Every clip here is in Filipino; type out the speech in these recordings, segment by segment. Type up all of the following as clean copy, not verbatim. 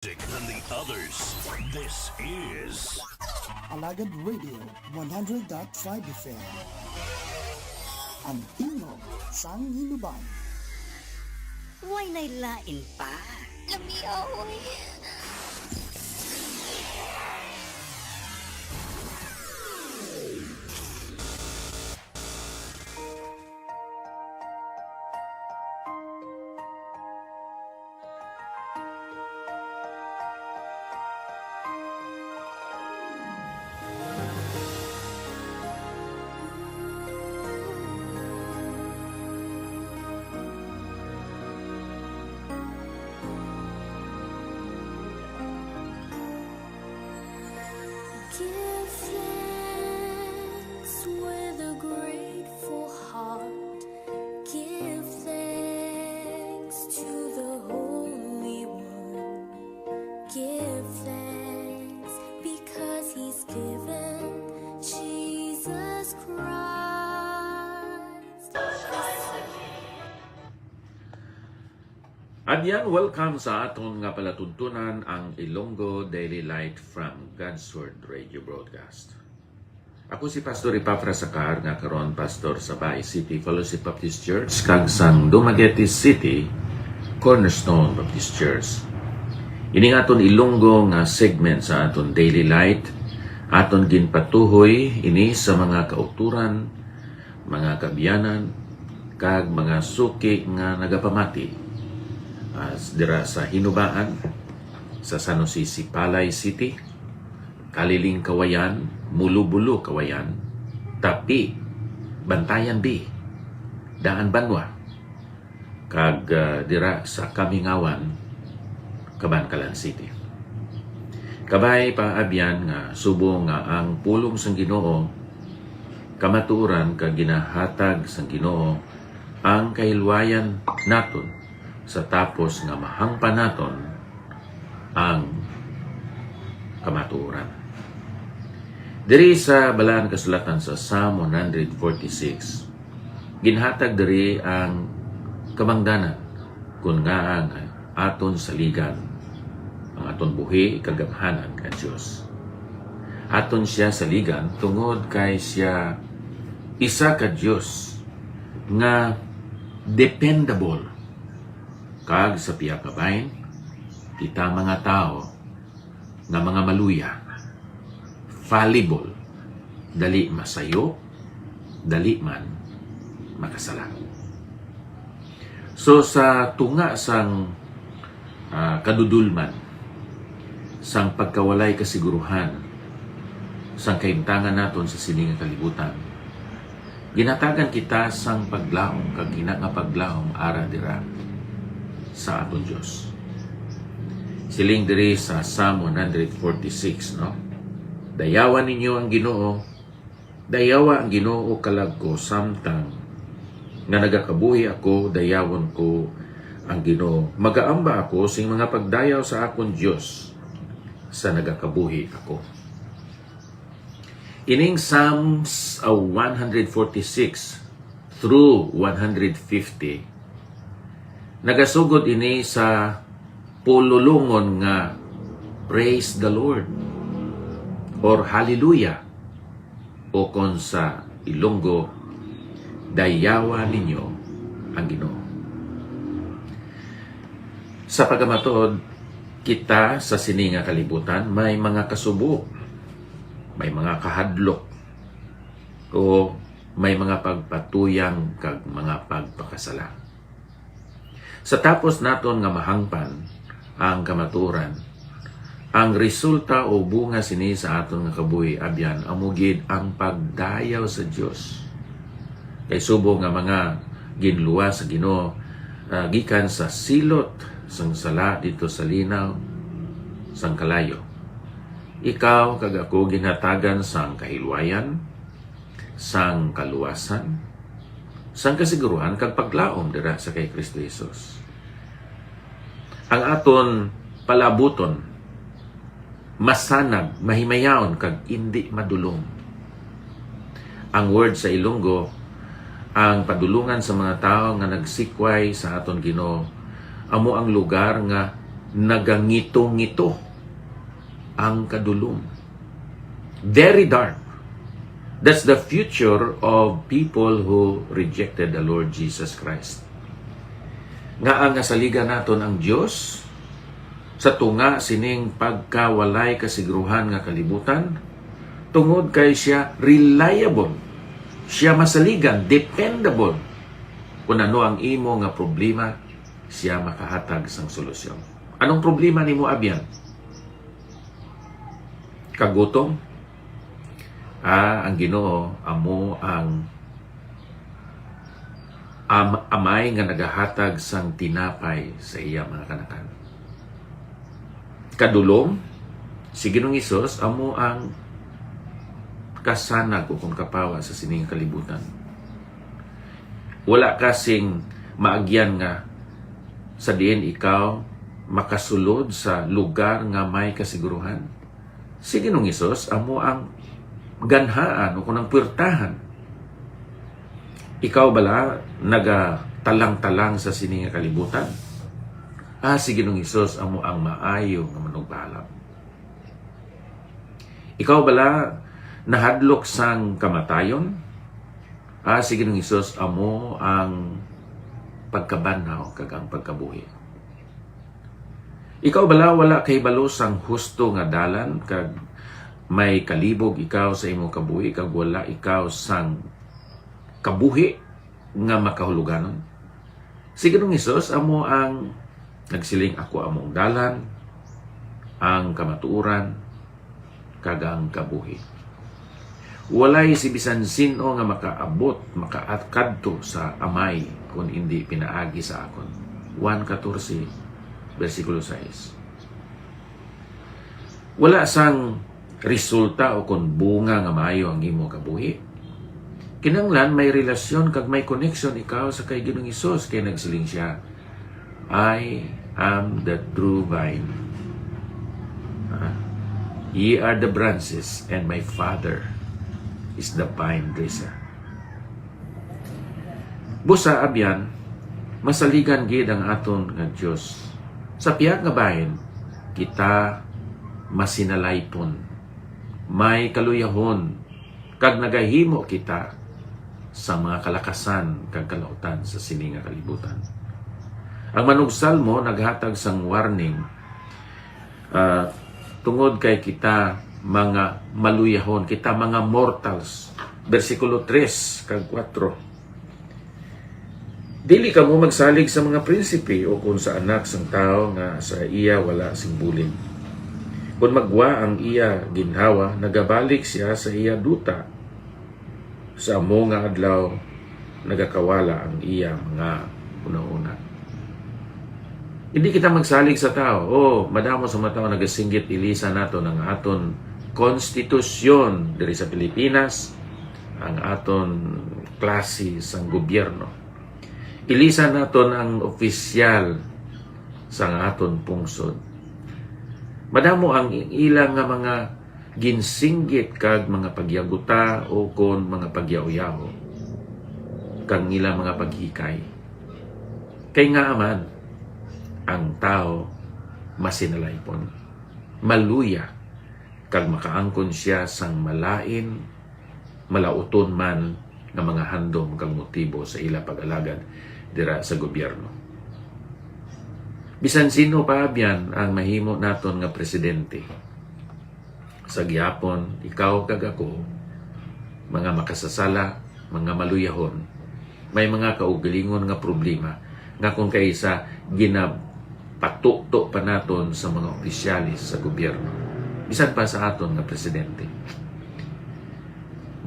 Than the others. This is Alagad Radio 100.5 FM. Ang tingog sang inuban. Huwag nailain pa. Lami aoy. Give thanks with a grateful heart. Give thanks to the Holy One. Give thanks because He's given Jesus Christ. At yan, welcome sa aton nga palatuntunan ang Ilonggo Daily Light from God's Word Radio Broadcast. Ako si Pastor Epafras Sacar, nga karon pastor sa Baay City Fellowship Baptist Church, kag sang Dumaguete City Cornerstone Baptist Church. Ini nga aton Ilonggo nga segment sa aton Daily Light, aton ginpatuhoy ini sa mga kauturan, mga kabiyanan, kag mga suki nga nagapamati dira sa Hinubaan, sa San Jose Sipalay City, Kaliling Kawayan, Mulubulu Kawayan, Tapi, Bantayan B, Daan Banwa, kag dira sa Kamingawan, Kabankalan City. Kabay paabyan nga subo nga ang pulong sang Ginoo, kamatuoran kag ginahatag sang Ginoo ang kahilwayan naton sa tapos nga mahangpan naton ang kamatuoran. Diri sa balaan kasulatan sa Psalm 146, ginhatag diri ang kamangdanan kung nga ang aton saligan, ang aton buhi kagamhanan ka Dios. Aton siya saligan tungod kay siya isa ka Dios nga dependable. Kag sa piya kabayn, kita mga tao nga mga maluya, fallible, dali masayo, dali man makasala. So sa tunga sang kadudulman, sang pagkawalay kasiguruhan, sang kaimtangan naton sa sining kalibutan, ginatagan kita sang paglaom kag nga paglaom ara dira sa aton Diyos. Siling diri sa Psalm 146, no? Dayawan ninyo ang Ginoo, dayawa ang Ginoo kalag ko samtang nga nagakabuhi ako, dayawon ko ang Ginoo. Magaamba ako sing mga pagdayaw sa akon Diyos sa nagakabuhi ako. Ining Psalms 146 through 150 nagasugod ini sa pululungon nga praise the Lord or hallelujah o kon sa Ilonggo, dayawa ninyo ang Ginoo. Sa pagkamatuod, kita sa sininga kalibutan may mga kasubo, may mga kahadlok, o may mga pagpatuyang kag mga pagpakasala. Sa tapos naton nga mahangpan ang kamaturan, ang resulta o bunga sini sa aton nga kabuhi abyan amugid ang pagdayaw sa Dios. Kay subo nga mga ginluwa sa Ginoo gikan sa silot sang sala dito sa linaw sang kalayo. Ikaw kag ako ginhatagan sang kahilwayan, sang kaluwasan, sang kasiguruhan kag paglaom dira sa kay Kristo Jesus. Ang aton palabuton masanag, mahimayaon kag indi madulong. Ang word sa Ilonggo, ang padulungan sa mga tao nga nagsikway sa aton Ginoo amo ang lugar nga nagangito-ngito ang kadulom. Very dark. That's the future of people who rejected the Lord Jesus Christ. Nga ang nasaligan naton ang Dios sa tunga sining pagkawalay kasigruhan nga kalibutan, tungod kay siya reliable, siya masaligan, dependable. Kung ano ang imo nga problema, siya makahatag sang solusyon. Anong problema nimo abyan? Kagutom? Ang Ginoo amo ang amay nga nagahatag sang tinapay sa iya mga kanakan. Kadulom, si Ginoong Hesus amo ang kasanag o kung kapawa sa sining kalibutan. Wala kasing maagyan nga sa diin ikaw makasulod sa lugar nga may kasiguruhan. Si Ginoong Hesus amo ang ganhaan o kunang puwertahan. Ikaw bala nagatalang-talang sa sining kalibutan? Si Ginoong Hesus amo ang maayo nga manugbalak. Ikaw bala nahadlok sang kamatayon? Si Ginoong Hesus amo ang pagkabanhaw kag ang pagkabuhi. Ikaw bala wala kay balo sang husto nga dalan kag may kalibog ikaw sa imong kabuhi kag wala ikaw sang kabuhi nga makahuluganon? Si Ginoong Hesus amo ang nagsiling, ako among dalan, ang kamatuuran, kag ang kabuhi. Walay si bisan sino nga makaabot, makaakadto sa amay kung hindi pinaagi sa akon. 1:14, versikulo 6. Wala sang resulta o kung bunga nga maayo ang imo kabuhi. Kinanglan may relasyon kag may connection ikaw sa kay Ginoong Hesus, kay nagsiling siya, I am the true vine. Ye are the branches, and my Father is the vine dresser. Busa abyan, masaligan gid ang aton nga Dios. Sa piyak nga bahin, kita masinalaypon, may kaluyahon, kag nagahimo kita sa mga kalakasan kag kalautan sa sining nga kalibutan. Ang manugsalmo naghatag sang warning tungod kay kita mga maluyahon, kita mga mortals. Versikulo 3 kag 4. Dili ka mo magsalig sa mga prinsipe o kung sa anak sang tao nga sa iya wala sing bulig. Kung magwa ang iya ginhawa, nagabalik siya sa iya duta. Sa amo nga adlaw, nagakawala ang iya mga una-una. Hindi kita magsalig sa tao. Madamo sa mga tao nagasinggit ilisa nato ng aton konstitusyon diri sa Pilipinas, ang aton klase sang gobyerno. Ilisa naton ang opisyal sa aton pungsod. Madamo ang ilang nga mga ginsinggit kag mga pagyaguta o kon mga pagyaw-yaw kag ilang mga paghikay. Kay nga aman, ang tao masinalaypon, maluya, kag makaangkon siya sang malain, malauton man nga mga handom kag motibo sa ila pag-alagad dira sa gobyerno. Bisan sino pa biyan ang mahimo naton nga presidente. Sa gihapon, ikaw kag ako, mga makasasala, mga maluyahon, may mga kaugalingon nga problema nga kung kaysa ginapatukto pa naton sa mga opisyalis sa gobyerno. Bisan pa sa aton nga presidente.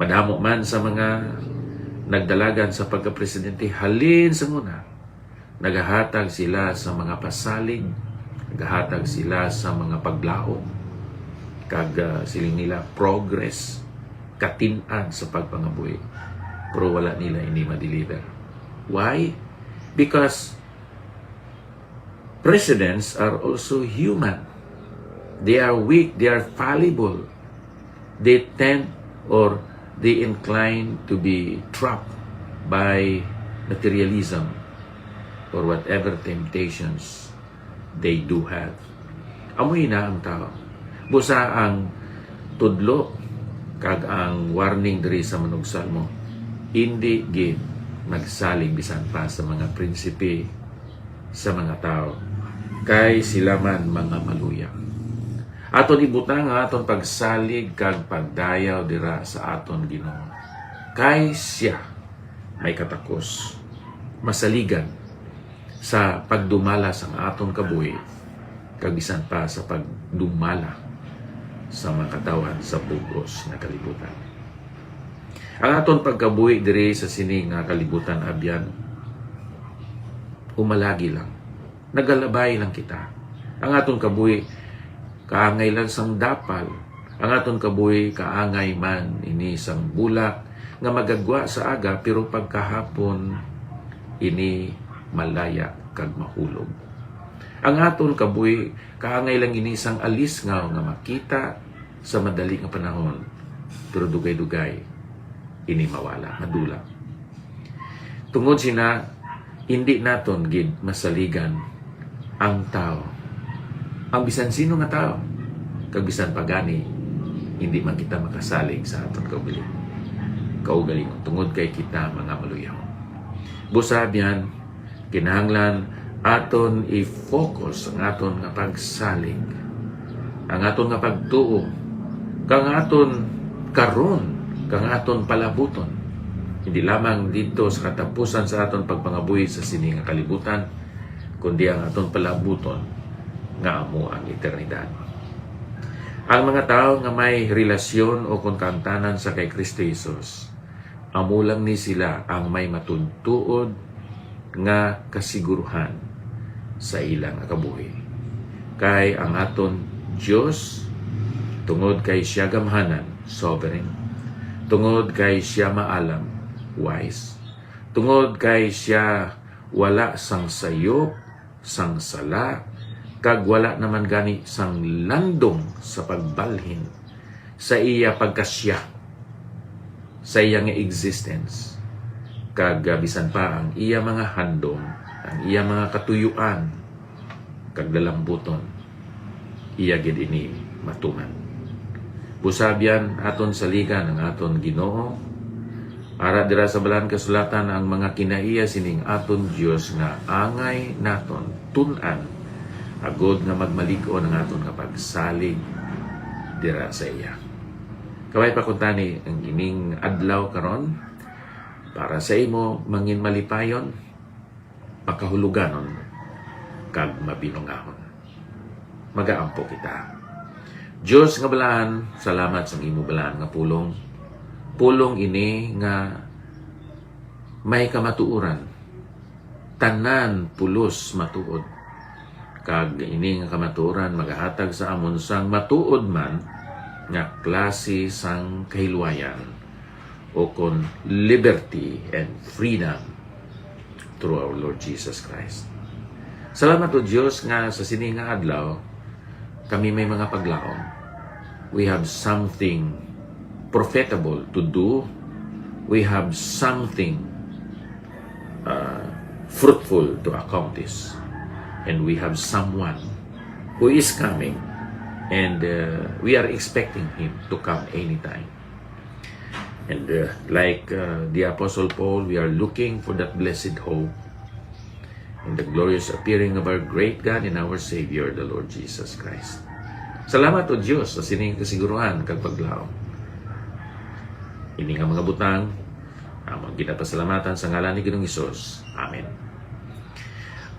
Madamo man sa mga nagdalagan sa pagka-presidente, halin sa muna. Nagahatag sila sa mga pasalig, nagahatag sila sa mga paglaom, kag siling nila progress, katin-an sa pagpangabuhi. Pero wala nila ini ma-deliver. Why? Because presidents are also human. They are weak, they are fallible. They tend or they incline to be trapped by materialism or whatever temptations they do have. Amoy na ang tao. Busa ang tudlo kag ang warning diri sa manugsal mo. Hindi gid nagsalig bisan pa sa mga prinsipe sa mga tao. Kay sila man mga maluya. Aton ibutang nga aton pagsalig kag pagdayaw dira sa aton Ginoo. Kay siya may katakos masaligan sa pagdumala sa aton kabuhi kag bisan pa sa pagdumala sa mga katawan sa bugos na kalibutan. Ang aton pagkabuhi diri sa sini nga kalibutan abyan umalagi lang. Nagalabay lang kita. Ang aton kabuhi kaangay lang sang dapal. Ang aton kabuhi kaangay man ini sang bulak nga magagwa sa aga pero pagkahapon ini malaya kag mahulog. Ang aton kabuhi kaangay lang ini sang alis nga makita sa madali nga panahon pero dugay-dugay ini mawala, madula. Tungod sina hindi naton gid masaligan ang tao. Ang bisan sino nga tao, kag bisan pagani, hindi man kita makasalig sa aton kaugalingon tungod kay kita mga maluyaw. Busab yan, kinahanglan aton i-focus ang aton nga pagsalig, ang aton nga pagtuo, kang aton karon, kang aton palabuton. Hindi lamang dito sa katapusan sa aton pagpangabuhi sa sini nga kalibutan, kundi ang aton palabuton nga amo ang eternidad. Ang mga tao nga may relasyon o konkantanan sa kay Kristo Jesus, amo lang ni sila ang may matuntuod nga kasiguruhan sa ilang kabuhi. Kay ang aton Diyos, tungod kay siya gamhanan, sovereign, tungod kay siya maalam, wise, tungod kay siya wala sang sayop, sang sala, kag wala naman gani sang landong sa pagbalhin sa iya pagkasya, sa iya nga existence, kag bisan pa ang iya mga handom, ang iya mga katuyuan, kag dalambuton, iya gid ini matuman. Busabyan aton saligan ang aton Ginoo. Ara dira sa balaan kasulatan ang mga kinaiya sining aton Dios nga angay naton tun-an agod nga magmalig-on ang aton nga pagsalig dira sa iya. Kaway pa kuntani ang ining adlaw karon para sa imo mangin malipayon, makahuluganon kag mabinungahon. Magaampo kita. Diyos nga balaan, salamat sa imo balaan nga pulong. Pulong ini nga may kamatuuran. Tanan pulos matuod. Kag ini nga kamatuoran magahatag sa amon sang matuod man nga klase sang kahilwayan o kon liberty and freedom through our Lord Jesus Christ. Salamat o Diyos nga sa sini nga adlaw kami may mga paglaom. We have something profitable to do. We have something fruitful to accomplish. And we have someone who is coming, and we are expecting him to come anytime. And like the Apostle Paul, we are looking for that blessed hope in the glorious appearing of our great God and our Savior, the Lord Jesus Christ. Salamat o Diyos sa sining kasiguruhan kag paglaom. Ini nga mga butang, amang ginapasalamatan sa ngalan ni Ginoong Hesus. Amen.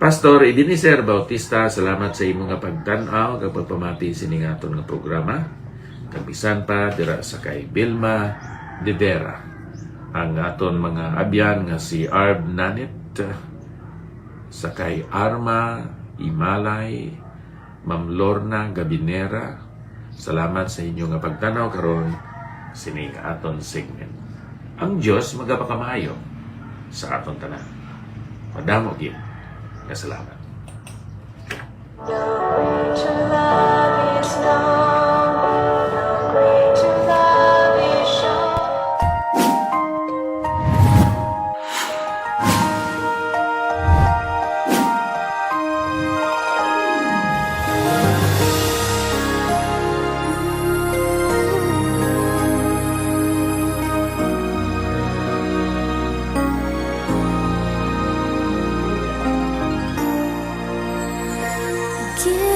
Pastor Ebenezer Bautista, salamat sa imo nga pagtan-aw kag pagpamati sining aton nga programa. Kag bisan pa dira sa kay Vilma De Vera, ang aton mga abyan nga si Arb Nanit, sa kay Arma Imalay, Ma'am Lorna Gabinera, salamat sa inyo nga pagtanaw karon sining aton segment. Ang Diyos magapakamayo sa aton tanan. Madamo gyud nga salamat. Give